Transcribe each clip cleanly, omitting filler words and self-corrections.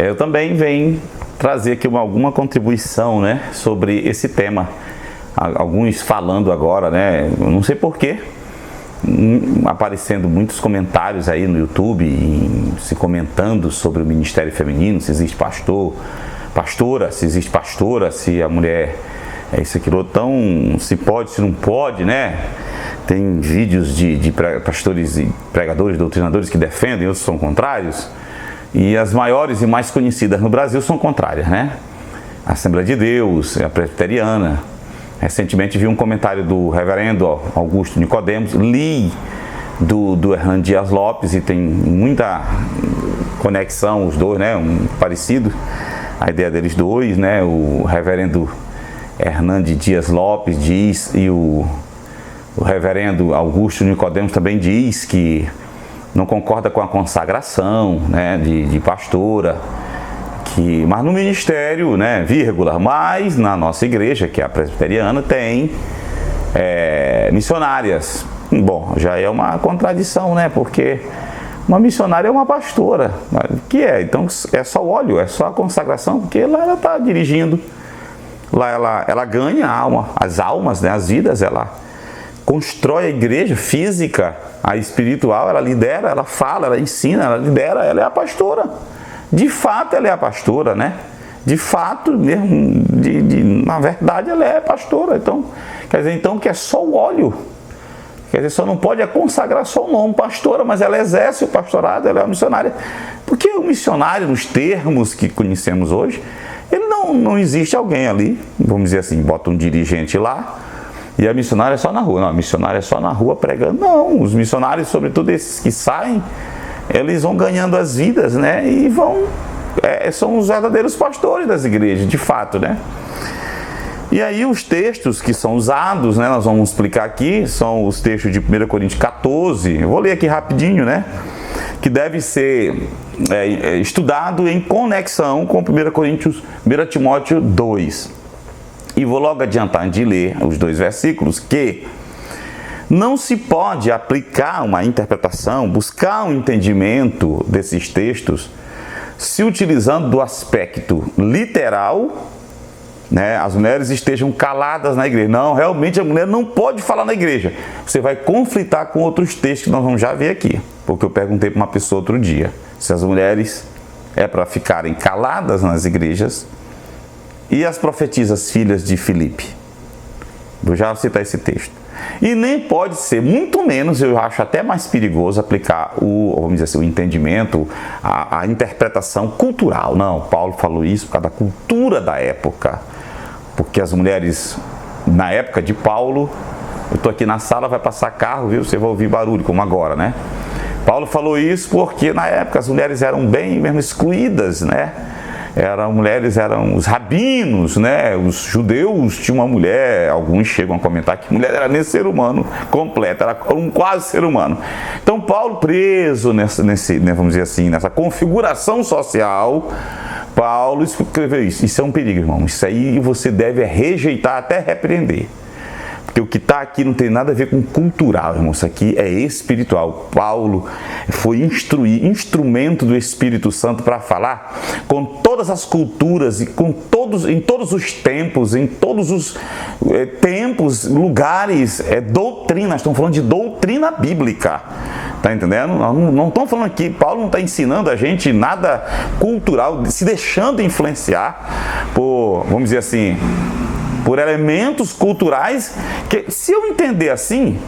Eu também venho trazer aqui alguma contribuição, né, sobre esse tema. Alguns falando agora, né, eu não sei porquê, aparecendo muitos comentários aí no YouTube, se comentando sobre o ministério feminino, se existe pastora, se a mulher é isso, aquilo, então, se pode, se não pode, né? Tem vídeos de pastores e pregadores, doutrinadores que defendem, outros são contrários. E as maiores e mais conhecidas no Brasil são contrárias, né? A Assembleia de Deus, a Presbiteriana. Recentemente vi um comentário do reverendo Augusto Nicodemos, li do Hernando Dias Lopes, e tem muita conexão os dois, né? Parecido, a ideia deles dois, né? O reverendo Hernando Dias Lopes diz, e o reverendo Augusto Nicodemos também diz que não concorda com a consagração, né, de pastora, mas no ministério, né, mas na nossa igreja, que é a presbiteriana, tem missionárias. Bom, já é uma contradição, né, porque uma missionária é uma pastora, que então é só o óleo, é só a consagração, porque lá ela está dirigindo, lá ela ganha as almas, né, as vidas, ela constrói a igreja física, a espiritual, ela lidera, ela fala, ela ensina, ela lidera, ela é a pastora. De fato, ela é a pastora, né? De fato, mesmo, na verdade, ela é a pastora. Então, quer dizer, que é só o óleo. Quer dizer, só não pode consagrar só o nome pastora, mas ela exerce o pastorado, ela é uma missionária. Porque o missionário, nos termos que conhecemos hoje, ele não existe alguém ali, vamos dizer assim, bota um dirigente lá, e a missionária é só na rua. Não, a missionária é só na rua pregando. Não, os missionários, sobretudo esses que saem, eles vão ganhando as vidas, né? E são os verdadeiros pastores das igrejas, de fato, né? E aí os textos que são usados, né? Nós vamos explicar aqui, são os textos de 1 Coríntios 14. Eu vou ler aqui rapidinho, né? Que deve ser estudado em conexão com 1 Timóteo 2. E vou logo adiantar de ler os 2 versículos, que não se pode aplicar uma interpretação, buscar um entendimento desses textos, se utilizando do aspecto literal, né, as mulheres estejam caladas na igreja. Não, realmente a mulher não pode falar na igreja. Você vai conflitar com outros textos que nós vamos já ver aqui, porque eu perguntei para uma pessoa outro dia, se as mulheres é para ficarem caladas nas igrejas. E as profetisas filhas de Filipe? Vou já citar esse texto. E nem pode ser, muito menos, eu acho até mais perigoso aplicar vamos dizer assim, o entendimento, a interpretação cultural. Não, Paulo falou isso por causa da cultura da época. Porque as mulheres, na época de Paulo, eu estou aqui na sala, vai passar carro, viu? Você vai ouvir barulho, como agora, né? Paulo falou isso porque na época as mulheres eram bem mesmo excluídas, né? Eram os rabinos, né? Os judeus tinham uma mulher, alguns chegam a comentar que a mulher era nem ser humano completo, era um quase ser humano. Então Paulo, preso vamos dizer assim, nessa configuração social, Paulo escreveu isso. Isso é um perigo, irmão. Isso aí você deve rejeitar, até repreender. Porque o que está aqui não tem nada a ver com cultural, irmão. Isso aqui é espiritual. Paulo foi instrumento do Espírito Santo para falar com todas as culturas e em todos os tempos, em todos os tempos, lugares, doutrina. Estamos falando de doutrina bíblica. Tá entendendo? Não estamos falando aqui, Paulo não está ensinando a gente nada cultural, se deixando influenciar por, vamos dizer assim, por elementos culturais, que se eu entender assim,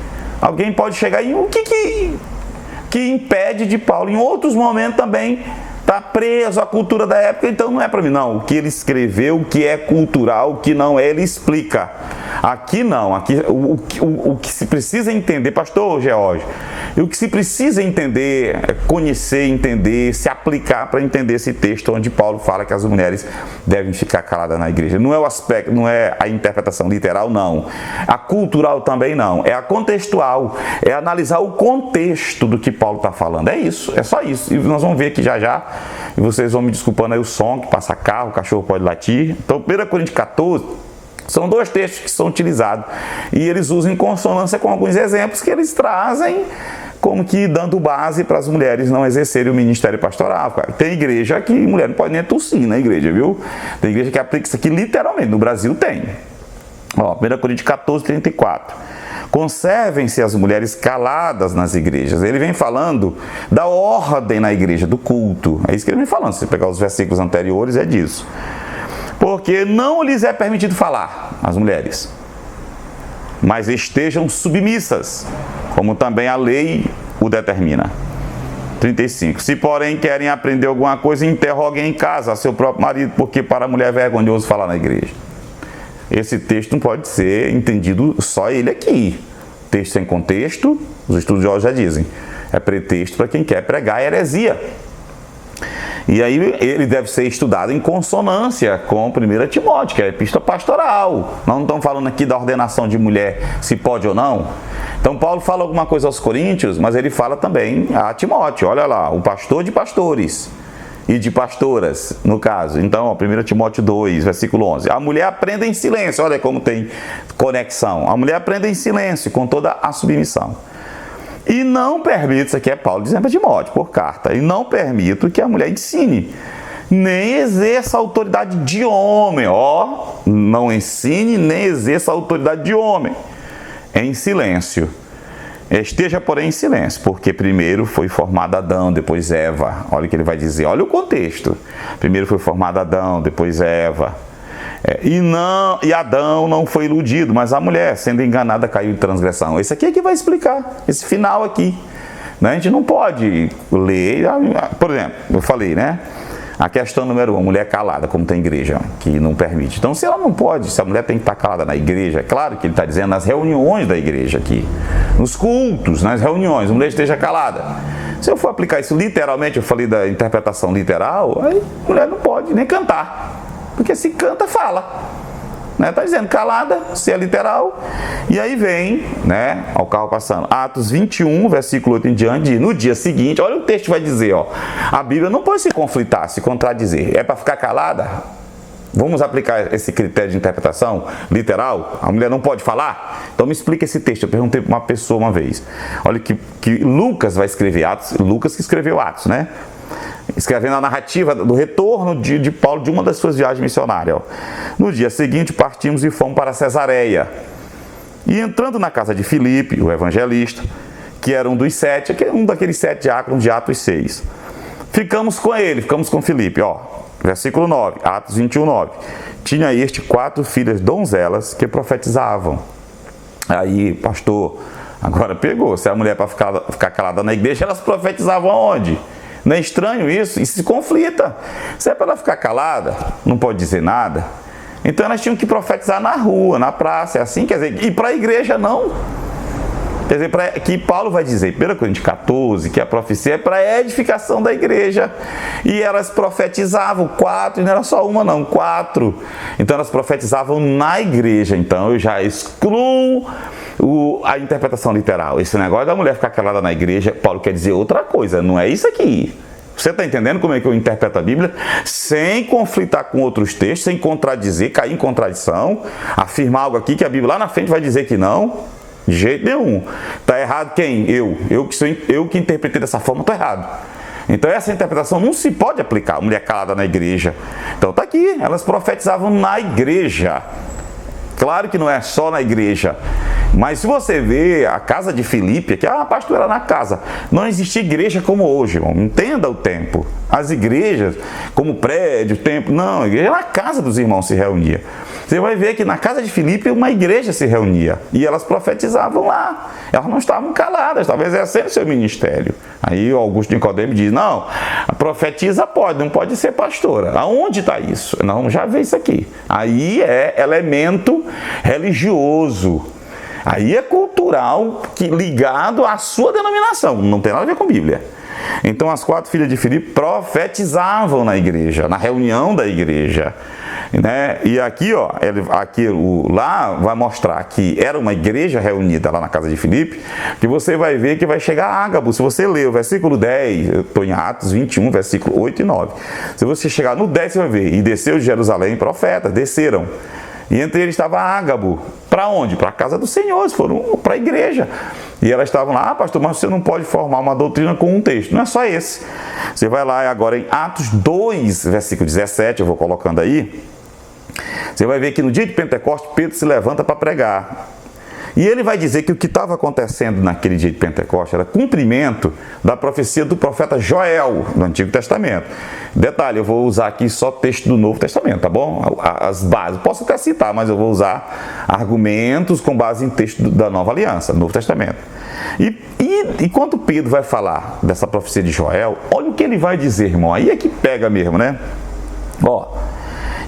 alguém pode chegar em o que impede de Paulo, em outros momentos também, está preso à cultura da época, então não é para mim. Não, o que ele escreveu, o que é cultural, o que não é, ele explica. Aqui não, aqui o que se precisa entender, pastor George, o que se precisa entender, conhecer, entender, se aplicar para entender esse texto onde Paulo fala que as mulheres devem ficar caladas na igreja. Não é o aspecto, não é a interpretação literal, não. A cultural também não. É a contextual, é analisar o contexto do que Paulo está falando. É isso, é só isso. E nós vamos ver aqui já já, e vocês vão me desculpando aí o som, que passa carro, o cachorro pode latir. Então, 1 Coríntios 14... são 2 textos que são utilizados e eles usam em consonância com alguns exemplos que eles trazem como que dando base para as mulheres não exercerem o ministério pastoral. Cara. Tem igreja que mulher não pode nem tossir na igreja, viu? Tem igreja que aplica isso aqui literalmente, no Brasil tem. Ó, 1 Coríntios 14, 34. Conservem-se as mulheres caladas nas igrejas. Ele vem falando da ordem na igreja, do culto. É isso que ele vem falando. Se você pegar os versículos anteriores, é disso. Porque não lhes é permitido falar, as mulheres, mas estejam submissas, como também a lei o determina. 35. Se, porém, querem aprender alguma coisa, interroguem em casa a seu próprio marido, porque para a mulher é vergonhoso falar na igreja. Esse texto não pode ser entendido só ele aqui. Texto sem contexto, os estudiosos já dizem, é pretexto para quem quer pregar a heresia. E aí ele deve ser estudado em consonância com 1 Timóteo, que é a epístola pastoral. Nós não estamos falando aqui da ordenação de mulher, se pode ou não. Então Paulo fala alguma coisa aos Coríntios, mas ele fala também a Timóteo. Olha lá, o pastor de pastores e de pastoras, no caso. Então, ó, 1 Timóteo 2, versículo 11. A mulher aprende em silêncio, olha como tem conexão. A mulher aprende em silêncio, com toda a submissão. E não permito, isso aqui é Paulo dizendo para Timóteo, por carta, e não permito que a mulher ensine, nem exerça a autoridade de homem, ó, não ensine, nem exerça a autoridade de homem, em silêncio. Esteja, porém, em silêncio, porque primeiro foi formado Adão, depois Eva. Olha o que ele vai dizer, olha o contexto. Primeiro foi formado Adão, depois Eva. E Adão não foi iludido, mas a mulher, sendo enganada, caiu em transgressão. Esse aqui é que vai explicar, esse final aqui. Né? A gente não pode ler, por exemplo, eu falei, né? A questão número 1, a mulher calada, como tem igreja, que não permite. Então, se ela não pode, se a mulher tem que estar calada na igreja, é claro que ele está dizendo nas reuniões da igreja aqui, nos cultos, nas reuniões, a mulher esteja calada. Se eu for aplicar isso literalmente, eu falei da interpretação literal, aí a mulher não pode nem cantar. Porque se canta, fala. Está dizendo calada, se é literal. E aí vem, né, ao carro passando, Atos 21, versículo 8 em diante, no dia seguinte, olha o texto vai dizer, ó, a Bíblia não pode se conflitar, se contradizer. É para ficar calada? Vamos aplicar esse critério de interpretação literal? A mulher não pode falar? Então me explica esse texto. Eu perguntei para uma pessoa uma vez. Olha que Lucas vai escrever Atos, Lucas que escreveu Atos, né? Escrevendo a narrativa do retorno de Paulo de uma das suas viagens missionárias. No dia seguinte, partimos e fomos para Cesareia. E entrando na casa de Filipe, o evangelista, que era um dos 7, um daqueles 7 diáconos de Atos 6. Ficamos com ele, ficamos com Filipe. Ó, versículo 9, Atos 21, 9. Tinha este 4 filhas donzelas que profetizavam. Aí, pastor, agora pegou. Se a mulher para ficar calada na igreja, elas profetizavam aonde? Não é estranho isso? Isso se conflita. Se é para ela ficar calada, não pode dizer nada. Então elas tinham que profetizar na rua, na praça, é assim, quer dizer, e para a igreja não. Quer dizer, que Paulo vai dizer, 1 Coríntios 14, que a profecia é para a edificação da igreja. E elas profetizavam 4, e não era só uma não, 4. Então elas profetizavam na igreja. Então eu já excluo a interpretação literal. Esse negócio da mulher ficar calada na igreja, Paulo quer dizer outra coisa, não é isso aqui. Você está entendendo como é que eu interpreto a Bíblia? Sem conflitar com outros textos, sem contradizer, cair em contradição, afirmar algo aqui que a Bíblia lá na frente vai dizer que não, de jeito nenhum. Está errado quem? Eu que interpretei dessa forma, estou errado. Então essa interpretação não se pode aplicar, mulher calada na igreja. Então está aqui, elas profetizavam na igreja. Claro que não é só na igreja, mas se você vê a casa de Filipe, que a pastor era na casa, não existia igreja como hoje, irmão. Entenda o tempo. As igrejas, como prédio, templo, não, a igreja na casa dos irmãos se reunia. Você vai ver que na casa de Filipe uma igreja se reunia e elas profetizavam lá. Elas não estavam caladas, estavam exercendo seu ministério. Aí o Augusto Nicodemo diz, não, profetiza pode, não pode ser pastora. Aonde está isso? Não, já vê isso aqui. Aí é elemento religioso. Aí é cultural, ligado à sua denominação, não tem nada a ver com Bíblia. Então as 4 filhas de Filipe profetizavam na igreja, na reunião da igreja. Né? E aqui, ó, lá vai mostrar que era uma igreja reunida lá na casa de Filipe, que você vai ver que vai chegar a Ágabo. Se você ler o versículo 10, eu estou em Atos 21, versículo 8 e 9. Se você chegar no 10, você vai ver, e desceu de Jerusalém profetas, desceram. E entre eles estava Ágabo. Para onde? Para a casa do Senhor, eles foram para a igreja. E elas estavam lá, pastor, mas você não pode formar uma doutrina com um texto. Não é só esse. Você vai lá agora em Atos 2, versículo 17, eu vou colocando aí. Você vai ver que no dia de Pentecostes, Pedro se levanta para pregar. E ele vai dizer que o que estava acontecendo naquele dia de Pentecostes era cumprimento da profecia do profeta Joel, do Antigo Testamento. Detalhe, eu vou usar aqui só texto do Novo Testamento, tá bom? As bases, posso até citar, mas eu vou usar argumentos com base em texto da Nova Aliança, Novo Testamento. E quando Pedro vai falar dessa profecia de Joel, olha o que ele vai dizer, irmão. Aí é que pega mesmo, né? Ó,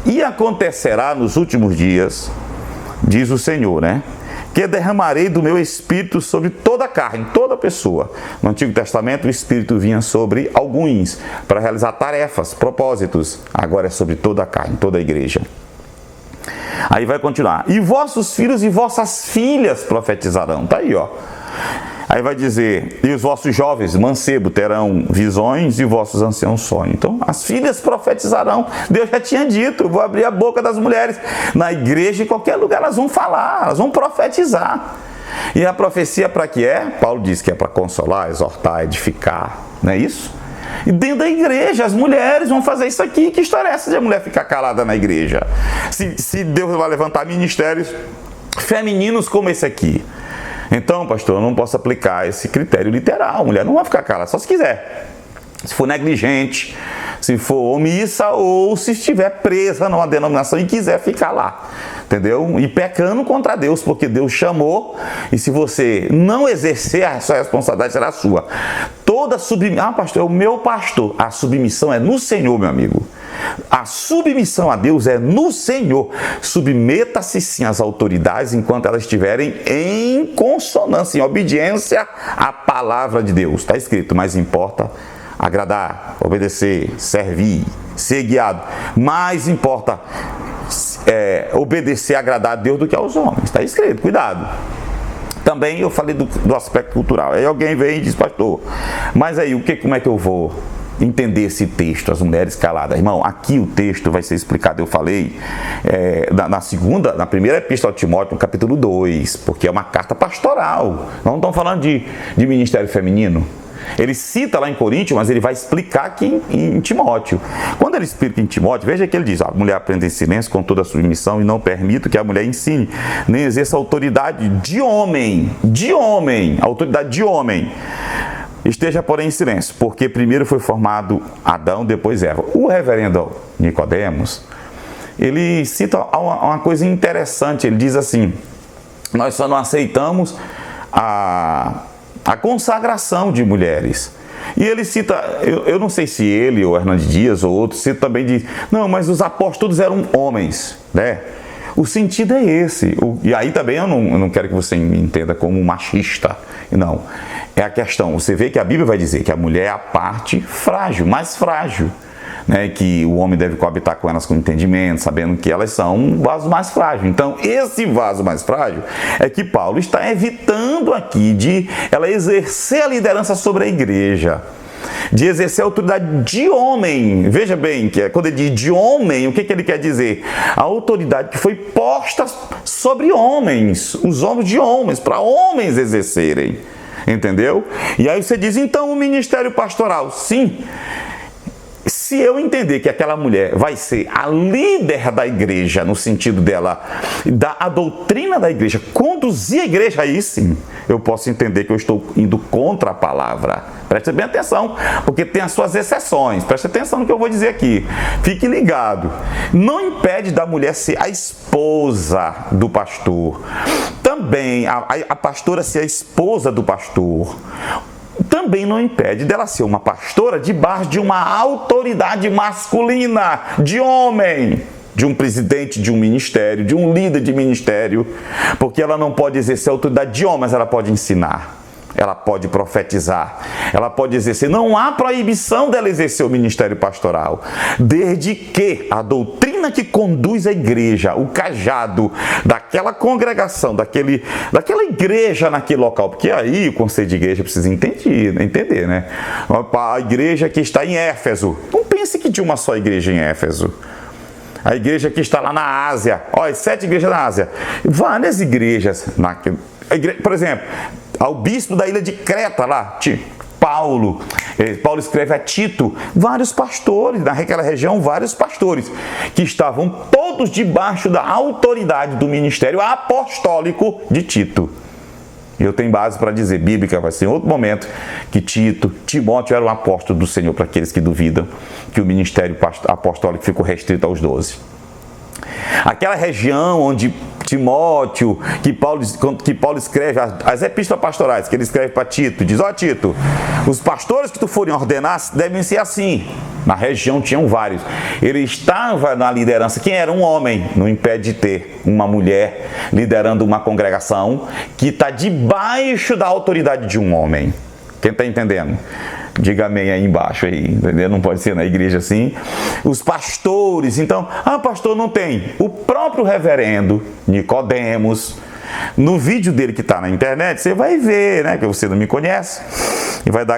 e acontecerá nos últimos dias, diz o Senhor, né? Que derramarei do meu Espírito sobre toda a carne, toda pessoa. No Antigo Testamento, o Espírito vinha sobre alguns, para realizar tarefas, propósitos. Agora é sobre toda a carne, toda a igreja. Aí vai continuar. E vossos filhos e vossas filhas profetizarão. Tá aí, ó. Aí vai dizer, e os vossos jovens mancebos terão visões e vossos anciãos sonhos. Então, as filhas profetizarão. Deus já tinha dito, eu vou abrir a boca das mulheres. Na igreja, em qualquer lugar, elas vão falar, elas vão profetizar. E a profecia para que é? Paulo diz que é para consolar, exortar, edificar. Não é isso? E dentro da igreja, as mulheres vão fazer isso aqui. Que história é essa de a mulher ficar calada na igreja? Se Deus vai levantar ministérios femininos como esse aqui. Então, pastor, eu não posso aplicar esse critério literal. A mulher não vai ficar calada, só se quiser. Se for negligente, se for omissa ou se estiver presa numa denominação e quiser ficar lá. Entendeu? E pecando contra Deus, porque Deus chamou e se você não exercer, a sua responsabilidade será sua. Toda submissão... Ah, pastor, é o meu pastor. A submissão é no Senhor, meu amigo. A submissão a Deus é no Senhor. Submeta-se sim às autoridades enquanto elas estiverem em consonância, em obediência à palavra de Deus. Está escrito, mas importa agradar, obedecer, servir, ser guiado. Mais importa obedecer, agradar a Deus do que aos homens. Está escrito, cuidado. Também eu falei do aspecto cultural. Aí alguém vem e diz, pastor, mas aí como é que eu vou entender esse texto, as mulheres caladas? Irmão, aqui o texto vai ser explicado, eu falei, na primeira epístola a Timóteo, no capítulo 2, porque é uma carta pastoral. Nós não estamos falando de ministério feminino. Ele cita lá em Coríntios, mas ele vai explicar aqui em Timóteo. Quando ele explica em Timóteo, veja que ele diz, a mulher aprende em silêncio com toda a submissão e não permito que a mulher ensine, nem exerça autoridade de homem, autoridade de homem. Esteja, porém, em silêncio, porque primeiro foi formado Adão, depois Eva. O reverendo Nicodemos, ele cita uma coisa interessante, ele diz assim, nós só não aceitamos a consagração de mulheres. E ele cita, eu não sei se ele ou Hernandes Dias ou outros, cita também diz, não, mas os apóstolos eram homens, né? O sentido é esse. E aí também eu não quero que você me entenda como machista, não. É a questão, você vê que a Bíblia vai dizer que a mulher é a parte frágil, mais frágil, né, que o homem deve coabitar com elas com entendimento, sabendo que elas são um vaso mais frágil. Então, esse vaso mais frágil é que Paulo está evitando aqui de ela exercer a liderança sobre a igreja, de exercer a autoridade de homem. Veja bem, que quando ele diz de homem, o que ele quer dizer? A autoridade que foi posta sobre homens, os homens de homens, para homens exercerem. Entendeu? E aí você diz, então o ministério pastoral, sim. Se eu entender que aquela mulher vai ser a líder da igreja, no sentido dela, a doutrina da igreja, conduzir a igreja, aí sim, eu posso entender que eu estou indo contra a palavra. Preste bem atenção, porque tem as suas exceções. Preste atenção no que eu vou dizer aqui. Fique ligado. Não impede da mulher ser a esposa do pastor. Também a pastora ser a esposa do pastor. Também não impede dela ser uma pastora debaixo de uma autoridade masculina, de homem, de um presidente de um ministério, de um líder de ministério, porque ela não pode exercer a autoridade de homem, mas ela pode ensinar, ela pode profetizar, ela pode exercer. Não há proibição dela exercer o ministério pastoral, desde que a doutrina que conduz a igreja, o cajado daquela congregação, daquela igreja naquele local, porque aí o conceito de igreja precisa entender, né? A igreja que está em Éfeso, não pense que tinha uma só igreja em Éfeso. A igreja que está lá na Ásia, olha, 7 igrejas na Ásia, várias igrejas, por exemplo, ao bispo da ilha de Creta lá, Paulo escreve a Tito, vários pastores, naquela região, vários pastores, que estavam todos debaixo da autoridade do ministério apostólico de Tito. Eu tenho base para dizer, bíblica, vai ser em outro momento, que Timóteo era um apóstolo do Senhor, para aqueles que duvidam que o ministério apostólico ficou restrito aos 12. Aquela região onde Timóteo, que Paulo escreve, as epístolas pastorais que ele escreve para Tito, diz, Tito, os pastores que tu forem ordenar devem ser assim. Na região tinham vários. Ele estava na liderança. Quem era um homem não impede de ter uma mulher liderando uma congregação que está debaixo da autoridade de um homem. Quem está entendendo? Diga amém aí embaixo, aí, entendeu? Não pode ser na igreja assim. Os pastores, então, pastor, não tem. O próprio reverendo Nicodemos, no vídeo dele que está na internet, você vai ver, né, que você não me conhece,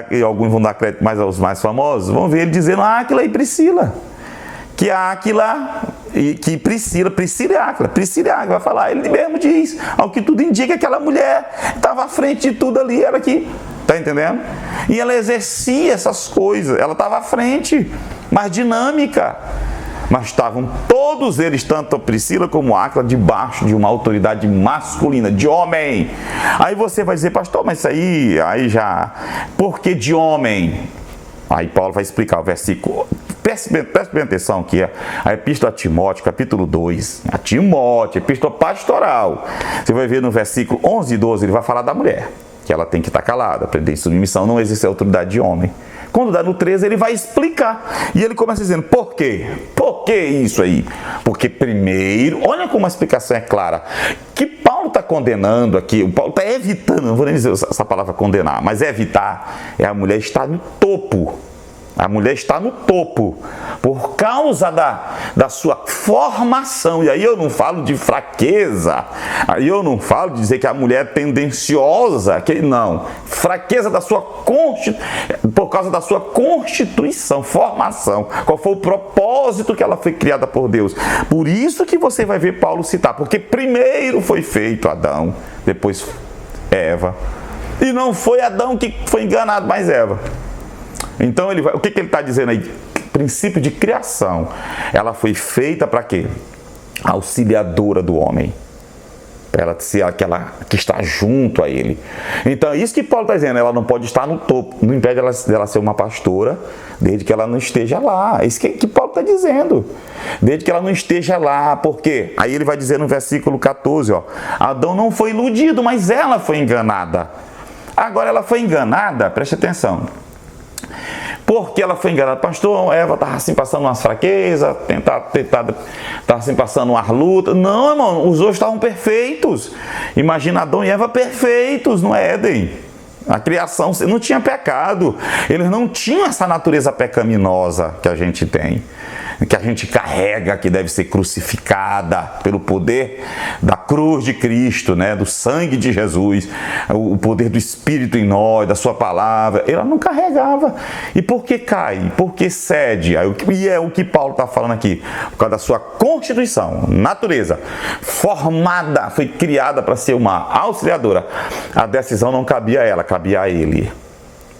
e alguns vão dar crédito mais aos mais famosos, vão ver ele dizendo Áquila e Priscila. Que Áquila e que Priscila e Áquila vai falar, ele mesmo diz, ao que tudo indica, aquela mulher estava à frente de tudo ali, era que, tá entendendo? E ela exercia essas coisas, ela estava à frente, mais dinâmica, mas estavam todos eles, tanto a Priscila como a Áquila, debaixo de uma autoridade masculina, de homem. Aí você vai dizer, pastor, mas isso aí já, por que de homem? Aí Paulo vai explicar o versículo. Preste bem atenção aqui, a epístola a Timóteo, capítulo 2, a Timóteo, epístola pastoral. Você vai ver no versículo 11 e 12, ele vai falar da mulher, que ela tem que estar calada, aprender submissão, não existe autoridade de homem. Quando dá no 13, ele vai explicar. E ele começa dizendo, por quê? Por que isso aí? Porque primeiro, olha como a explicação é clara, que Paulo está condenando aqui, o Paulo está evitando, não vou nem dizer essa palavra condenar, mas evitar, a mulher estar no topo. A mulher está no topo por causa da sua formação. E aí eu não falo de fraqueza, aí eu não falo de dizer que a mulher é tendenciosa, que não. Fraqueza da sua por causa da sua constituição, formação. Qual foi o propósito que ela foi criada por Deus? Por isso que você vai ver Paulo citar, porque primeiro foi feito Adão, depois Eva. E não foi Adão que foi enganado, mas Eva. Então, o que ele está dizendo aí? Princípio de criação. Ela foi feita para quê? Auxiliadora do homem. Para ela ser aquela que está junto a ele. Então, isso que Paulo está dizendo. Ela não pode estar no topo. Não impede dela ser uma pastora, desde que ela não esteja lá. É isso que Paulo está dizendo. Desde que ela não esteja lá. Por quê? Aí ele vai dizer no versículo 14, Adão não foi iludido, mas ela foi enganada. Agora, ela foi enganada, preste atenção. Porque ela foi enganada, pastor, Eva estava assim passando umas fraquezas, estava assim passando umas lutas. Não, irmão, os dois estavam perfeitos. Imagina Adão e Eva perfeitos no Éden. A criação não tinha pecado. Eles não tinham essa natureza pecaminosa que a gente tem, que a gente carrega, que deve ser crucificada pelo poder da cruz de Cristo, né? Do sangue de Jesus, o poder do Espírito em nós, da sua palavra. Ela não carregava. E por que cai? Por que cede? E é o que Paulo está falando aqui. Por causa da sua constituição, natureza, formada, foi criada para ser uma auxiliadora. A decisão não cabia a ela, cabia a ele.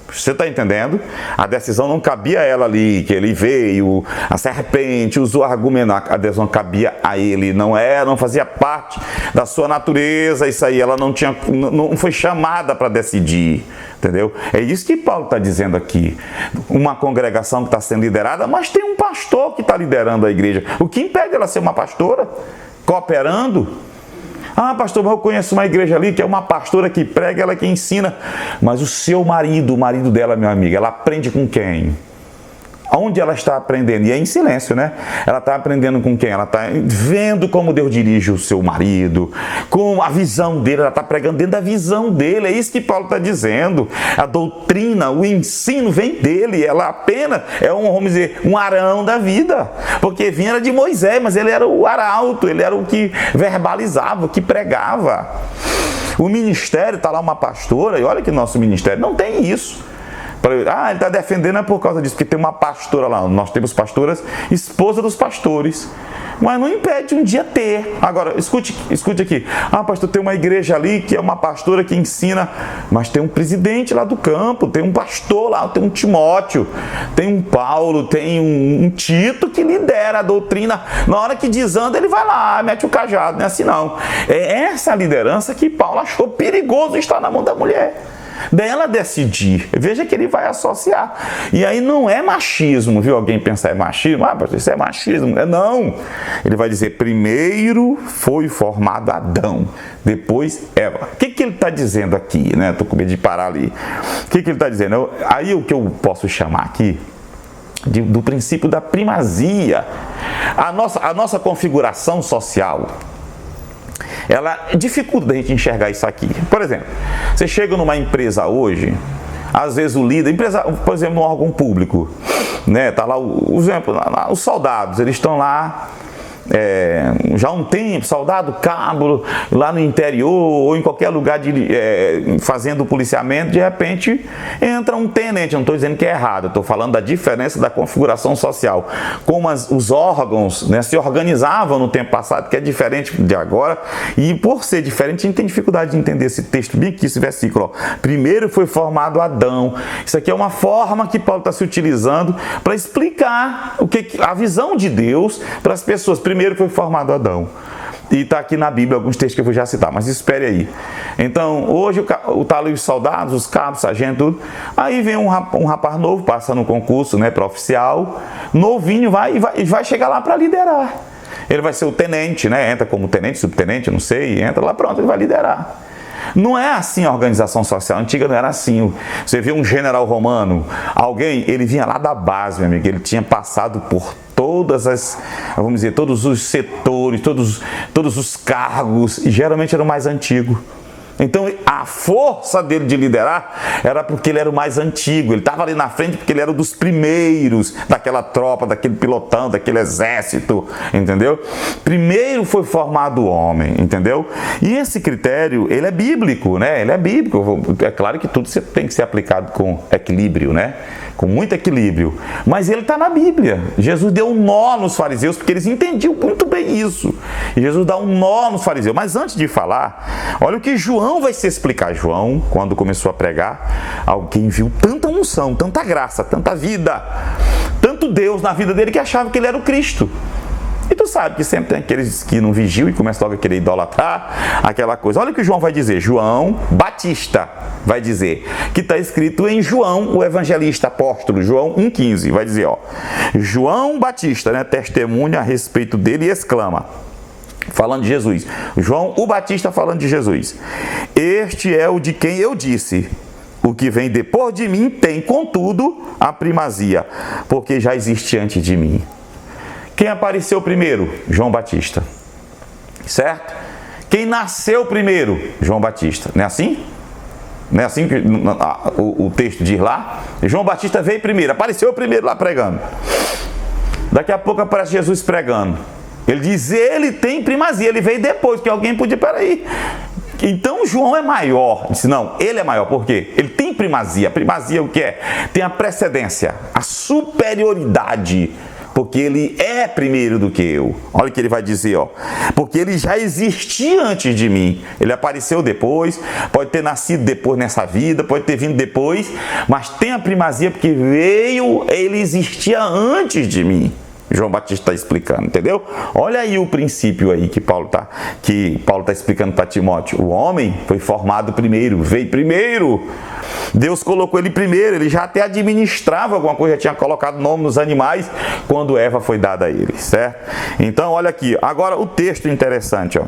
Você está entendendo? A decisão não cabia a ela ali, que ele veio, a serpente usou argumento, a decisão cabia a ele, não fazia parte da sua natureza, isso aí, ela não foi chamada para decidir, entendeu? É isso que Paulo está dizendo aqui. Uma congregação que está sendo liderada, mas tem um pastor que está liderando a igreja. O que impede ela ser uma pastora? Cooperando? Pastor, mas eu conheço uma igreja ali que é uma pastora que prega, ela que ensina. Mas o seu marido, o marido dela, meu amigo, ela aprende com quem? Onde ela está aprendendo? E é em silêncio, né? Ela está aprendendo com quem? Ela está vendo como Deus dirige o seu marido, com a visão dele, ela está pregando dentro da visão dele. É isso que Paulo está dizendo. A doutrina, o ensino vem dele. Ela apenas é vamos dizer, um Arão da vida. Porque vinha era de Moisés, mas ele era o arauto, ele era o que verbalizava, o que pregava. O ministério, está lá uma pastora, e olha que nosso ministério não tem isso. Ele está defendendo por causa disso, porque tem uma pastora lá. Nós temos pastoras, esposa dos pastores. mas não impede um dia ter. Agora, escute aqui. Ah, pastor, tem uma igreja ali que é uma pastora que ensina, mas tem um presidente lá do campo, tem um pastor lá, tem um Timóteo, tem um Paulo, tem um Tito que lidera a doutrina. Na hora que desanda, ele vai lá, mete o cajado. Não é assim não. É essa liderança que Paulo achou perigoso estar na mão da mulher. Dela decidir. Veja que ele vai associar. E aí não é machismo, viu? Alguém pensar é machismo? Ah, pastor, isso é machismo. Não. Ele vai dizer, primeiro foi formado Adão, depois Eva. O que ele está dizendo aqui, né? Estou com medo de parar ali. O que ele está dizendo? Aí o que eu posso chamar aqui do princípio da primazia. A nossa configuração social, ela dificulta a gente enxergar isso aqui. Por exemplo, você chega numa empresa hoje, às vezes o líder, por exemplo, num órgão público, né? Tá lá, os soldados, eles estão lá já há um tempo, soldado cabo, lá no interior ou em qualquer lugar fazendo policiamento, de repente entra um tenente. Eu não estou dizendo que é errado, estou falando da diferença da configuração social, como os órgãos, né, se organizavam no tempo passado, que é diferente de agora, e por ser diferente a gente tem dificuldade de entender esse texto, bem aqui esse versículo, ó. Primeiro foi formado Adão. Isso aqui é uma forma que Paulo está se utilizando para explicar a visão de Deus para as pessoas. Primeiro foi formado Adão. E está aqui na Bíblia alguns textos que eu vou já citar, mas espere aí. Então, hoje tá ali os soldados, os cabos, sargento, tudo. Aí vem um rapaz novo, passa no concurso, né, para oficial, novinho, vai chegar lá para liderar. Ele vai ser o tenente, né? Entra como tenente, subtenente, não sei, entra lá, pronto, ele vai liderar. Não é assim a organização social antiga, não era assim. Você vê um general romano, ele vinha lá da base, meu amigo, ele tinha passado por todos os setores, todos os cargos, e geralmente era o mais antigo. Então a força dele de liderar era porque ele era o mais antigo, ele estava ali na frente porque ele era um dos primeiros daquela tropa, daquele pilotão, daquele exército, entendeu? Primeiro foi formado o homem, entendeu? E esse critério, ele é bíblico, né? Ele é bíblico. É claro que tudo tem que ser aplicado com equilíbrio, né? Com muito equilíbrio, mas ele está na Bíblia. Jesus deu um nó nos fariseus, porque eles entendiam muito bem isso. E Jesus dá um nó nos fariseus. Mas antes de falar, olha o que João vai se explicar. João, quando começou a pregar, alguém viu tanta unção, tanta graça, tanta vida, tanto Deus na vida dele que achava que ele era o Cristo. E tu sabe que sempre tem aqueles que não vigiam e começam logo a querer idolatrar, aquela coisa. Olha o que João vai dizer. João Batista vai dizer, que está escrito em João, o evangelista apóstolo, João 1,15, vai dizer, ó, João Batista, né, testemunha a respeito dele e exclama, falando de Jesus, João o Batista falando de Jesus, este é o de quem eu disse, o que vem depois de mim tem, contudo, a primazia, porque já existe antes de mim. Quem apareceu primeiro? João Batista. Certo? Quem nasceu primeiro? João Batista. Não é assim? Não é assim que o texto diz lá? João Batista veio primeiro, apareceu primeiro lá pregando. Daqui a pouco aparece Jesus pregando. Ele diz, ele tem primazia, ele veio depois, que alguém podia, peraí. Então João é maior. Disse, não, ele é maior, por quê? Ele tem primazia. Primazia o que é? Tem a precedência, a superioridade, porque ele é primeiro do que eu. Olha o que ele vai dizer, ó. Porque ele já existia antes de mim. Ele apareceu depois, pode ter nascido depois nessa vida, pode ter vindo depois, mas tem a primazia porque ele existia antes de mim. João Batista está explicando, entendeu? Olha aí o princípio aí que Paulo está explicando para Timóteo. O homem foi formado primeiro, veio primeiro. Deus colocou ele primeiro, ele já até administrava alguma coisa, já tinha colocado nome nos animais quando Eva foi dada a ele, certo? Então, olha aqui, agora o texto interessante, ó.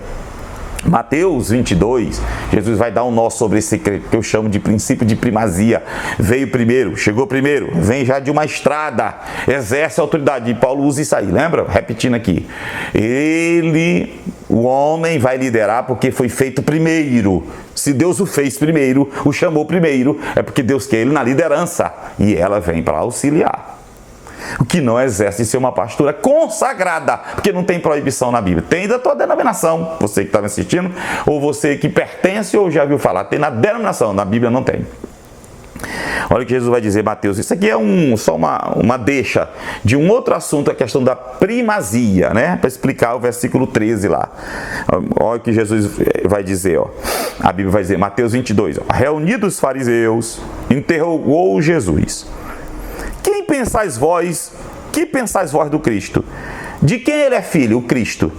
Mateus 22, Jesus vai dar um nó sobre esse que eu chamo de princípio de primazia. Veio primeiro, chegou primeiro, vem já de uma estrada, exerce a autoridade. E Paulo usa isso aí, lembra? Repetindo aqui. O homem vai liderar porque foi feito primeiro. Se Deus o fez primeiro, o chamou primeiro, é porque Deus quer ele na liderança. E ela vem para auxiliar. O que não exerce ser uma pastora consagrada, porque não tem proibição na Bíblia. Tem da tua denominação, você que está me assistindo, ou você que pertence ou já viu falar, tem na denominação, na Bíblia não tem. Olha o que Jesus vai dizer, Mateus. Isso aqui é só uma deixa de um outro assunto, a questão da primazia, né? Para explicar o versículo 13 lá. Olha o que Jesus vai dizer, ó. A Bíblia vai dizer, Mateus 22, ó. Reunidos os fariseus, interrogou Jesus: que pensais vós do Cristo? De quem ele é filho, o Cristo?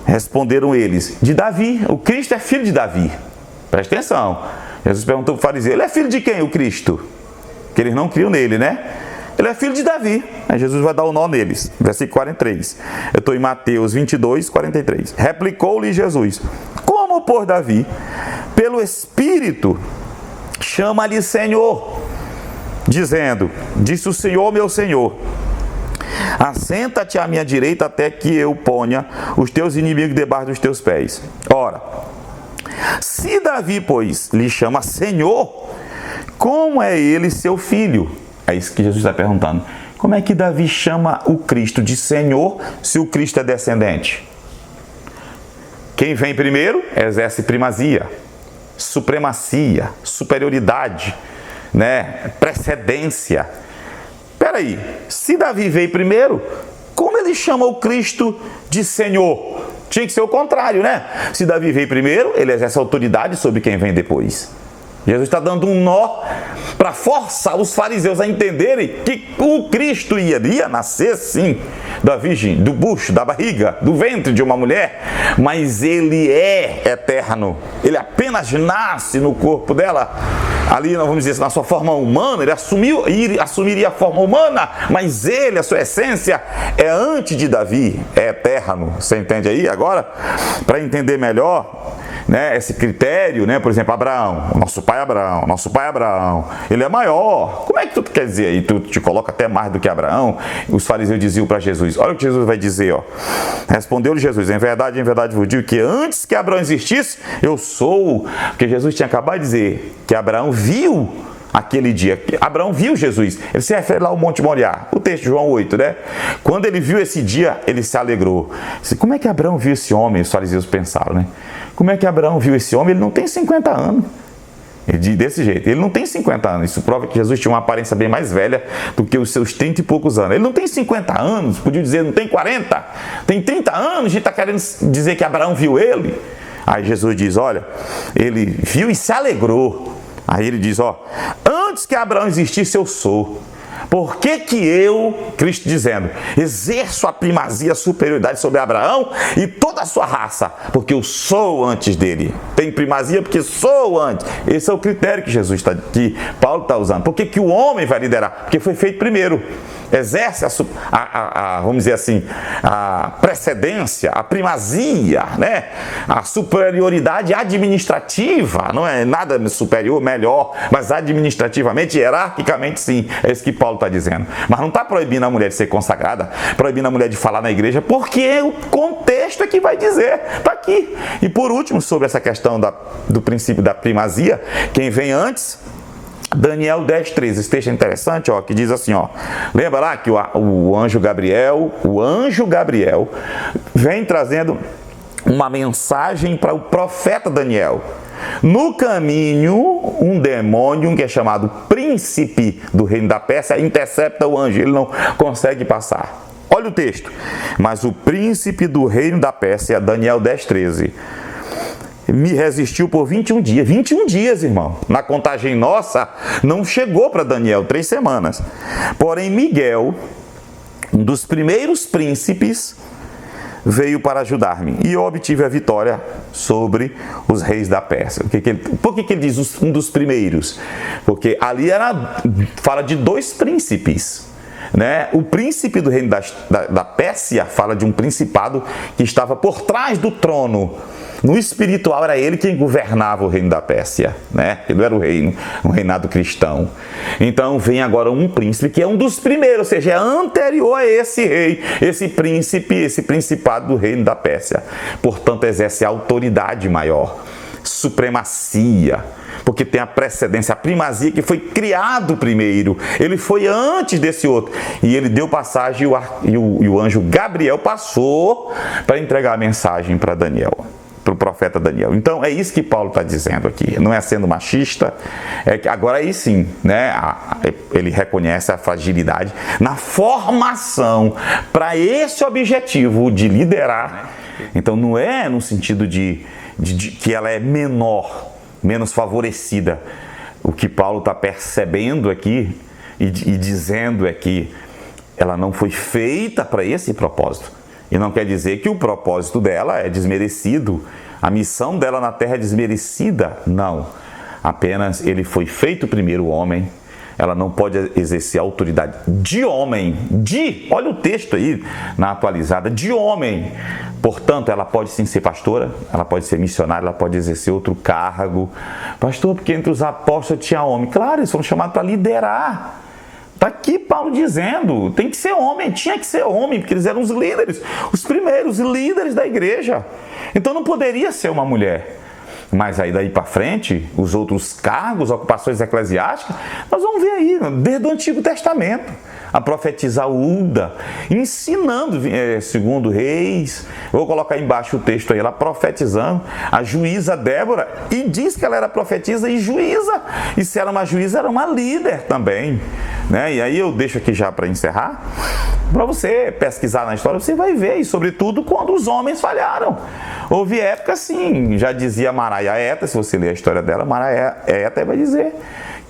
Responderam eles: de Davi. O Cristo é filho de Davi. Presta atenção. Jesus perguntou para o fariseu: ele é filho de quem, o Cristo? Que eles não criam nele, né? Ele é filho de Davi. Aí Jesus vai dar o nó neles. Versículo 43. Eu estou em Mateus 22, 43. Replicou-lhe Jesus: como por Davi, pelo Espírito, chama-lhe Senhor, dizendo: disse o Senhor, meu Senhor, assenta-te à minha direita até que eu ponha os teus inimigos debaixo dos teus pés. Ora, se Davi, pois, lhe chama Senhor, como é ele seu filho? É isso que Jesus está perguntando. Como é que Davi chama o Cristo de Senhor se o Cristo é descendente? Quem vem primeiro exerce primazia, supremacia, superioridade, né? Precedência. Espera aí, se Davi veio primeiro, como ele chama o Cristo de Senhor? Tinha que ser o contrário, né? Se Davi veio primeiro, ele exerce autoridade sobre quem vem depois. Jesus está dando um nó para forçar os fariseus a entenderem que o Cristo iria nascer, sim, da virgem, do bucho, da barriga, do ventre de uma mulher, mas ele é eterno. Ele apenas nasce no corpo dela. Ali, nós vamos dizer, na sua forma humana, ele assumiria a forma humana, mas ele, a sua essência, é antes de Davi, é eterno. Você entende aí agora? Para entender melhor, né, esse critério, né, por exemplo, Abraão, nosso pai Abraão, ele é maior. Como é que tu quer dizer aí? Tu te coloca até mais do que Abraão? Os fariseus diziam para Jesus. Olha o que Jesus vai dizer, ó. Respondeu-lhe Jesus: em verdade vos digo que antes que Abraão existisse, eu sou. Porque Jesus tinha acabado de dizer que Abraão viu aquele dia. Abraão viu Jesus. Ele se refere lá ao Monte Moriá, o texto de João 8, né? Quando ele viu esse dia, ele se alegrou. Como é que Abraão viu esse homem? Os fariseus pensaram, né? Como é que Abraão viu esse homem? Ele não tem 50 anos. Desse jeito, ele não tem 50 anos. Isso prova que Jesus tinha uma aparência bem mais velha do que os seus 30 e poucos anos. Ele não tem 50 anos, podia dizer, não tem 40, tem 30 anos. A gente está querendo dizer que Abraão viu ele. Aí Jesus diz: olha, ele viu e se alegrou. Aí ele diz: ó, antes que Abraão existisse, eu sou. Por que eu, Cristo dizendo, exerço a primazia, a superioridade sobre Abraão e toda a sua raça? Porque eu sou antes dele. Tem primazia porque sou antes. Esse é o critério que Paulo está usando. Por que o homem vai liderar? Porque foi feito primeiro. Exerce vamos dizer assim, a precedência, a primazia, né? A superioridade administrativa. Não é nada superior, melhor, mas administrativamente, hierarquicamente, sim. É isso que Paulo está dizendo. Mas não está proibindo a mulher de ser consagrada, proibindo a mulher de falar na igreja, porque o contexto é que vai dizer. Está aqui. E por último, sobre essa questão do princípio da primazia, quem vem antes? Daniel 10:13, esse texto é interessante, ó, que diz assim, ó, lembra lá que o anjo Gabriel vem trazendo uma mensagem para o profeta Daniel. No caminho, um demônio que é chamado príncipe do reino da Pérsia intercepta o anjo, ele não consegue passar. Olha o texto: mas o príncipe do reino da Pérsia, Daniel 10:13, me resistiu por 21 dias. 21 dias, irmão. Na contagem nossa, não chegou para Daniel 3 semanas. Porém, Miguel, um dos primeiros príncipes, veio para ajudar-me. E eu obtive a vitória sobre os reis da Pérsia. Por que ele diz um dos primeiros? Porque ali fala de dois príncipes. Né? O príncipe do reino da Pérsia fala de um principado que estava por trás do trono. No espiritual era ele quem governava o reino da Pérsia, né? Ele não era o reino, um reinado cristão. Então vem agora um príncipe que é um dos primeiros, ou seja, é anterior a esse rei, esse príncipe, esse principado do reino da Pérsia. Portanto, exerce autoridade maior, supremacia, porque tem a precedência, a primazia, que foi criado primeiro. Ele foi antes desse outro. E ele deu passagem e o anjo Gabriel passou para entregar a mensagem para Daniel. pelo profeta Daniel. Então é isso que Paulo está dizendo aqui, não é sendo machista, é que agora aí sim, né, ele reconhece a fragilidade na formação para esse objetivo de liderar. Então não é no sentido de que ela é menor, menos favorecida. O que Paulo está percebendo aqui e dizendo é que ela não foi feita para esse propósito. E não quer dizer que o propósito dela é desmerecido, a missão dela na terra é desmerecida. Não. Apenas ele foi feito primeiro homem. Ela não pode exercer a autoridade de homem, olha o texto aí na atualizada, de homem. Portanto, ela pode sim ser pastora, ela pode ser missionária, ela pode exercer outro cargo. Pastor, porque entre os apóstolos tinha homem. Claro, eles foram chamados para liderar. Está aqui Paulo dizendo, tem que ser homem, tinha que ser homem, porque eles eram os líderes, os primeiros líderes da igreja. Então não poderia ser uma mulher. Mas aí daí para frente, os outros cargos, ocupações eclesiásticas, nós vamos ver aí, desde o Antigo Testamento, a profetisa Hulda, ensinando, segundo Reis, vou colocar embaixo o texto aí, ela profetizando, a juíza Débora, e diz que ela era profetisa e juíza, e se era uma juíza, era uma líder também, né? E aí eu deixo aqui já para encerrar, para você pesquisar na história, você vai ver, e sobretudo quando os homens falharam. Houve época, sim, já dizia Maraia Eta, se você ler a história dela, Maraia Eta vai dizer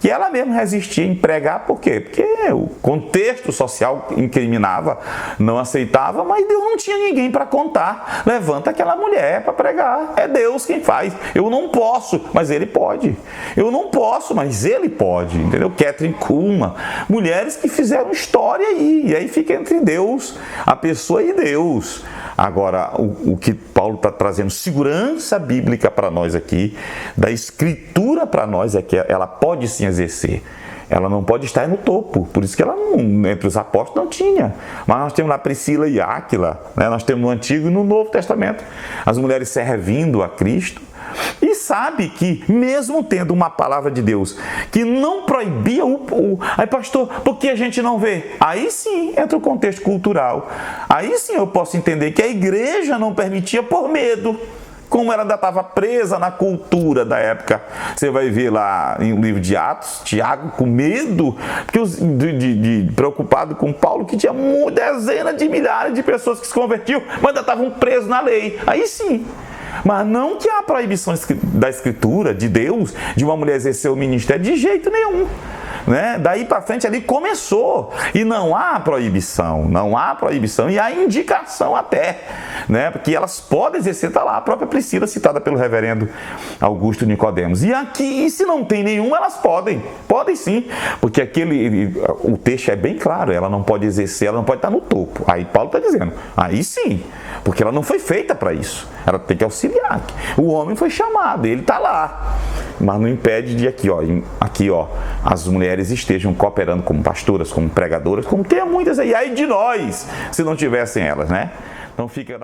que ela mesmo resistia em pregar, por quê? Porque o contexto social incriminava, não aceitava, mas Deus não tinha ninguém para contar. Levanta aquela mulher para pregar, é Deus quem faz. Eu não posso, mas Ele pode. Eu não posso, mas Ele pode, entendeu? Catherine Kuhlman, mulheres que fizeram história aí, e aí fica entre Deus, a pessoa e Deus. Agora, o que Paulo está trazendo, segurança bíblica para nós aqui, da Escritura para nós, é que ela pode sim exercer. Ela não pode estar no topo, por isso que ela entre os apóstolos não tinha. Mas nós temos lá Priscila e Áquila, né? Nós temos no Antigo e no Novo Testamento, as mulheres servindo a Cristo. E sabe que, mesmo tendo uma palavra de Deus que não proibia aí pastor, por que a gente não vê? Aí sim entra o contexto cultural. Aí sim eu posso entender que a igreja não permitia por medo. Como ela ainda estava presa na cultura da época. Você vai ver lá em livro de Atos, Tiago com medo, porque preocupado com Paulo, que tinha dezenas de milhares de pessoas que se convertiam, mas ainda estavam presos na lei. Aí sim. Mas não que há proibição da Escritura, de Deus, de uma mulher exercer o ministério, de jeito nenhum. Né? Daí para frente ali começou, e não há proibição, e há indicação até, né? Porque elas podem exercer, está lá a própria Priscila citada pelo reverendo Augusto Nicodemos, e aqui, e se não tem nenhuma, elas podem sim, porque o texto é bem claro, ela não pode exercer, ela não pode estar no topo. Aí Paulo está dizendo, aí sim, porque ela não foi feita para isso, ela tem que auxiliar. O homem foi chamado, ele está lá, mas não impede de aqui ó, as mulheres estejam cooperando como pastoras, como pregadoras, como tem muitas aí de nós, se não tivessem elas, né? Então fica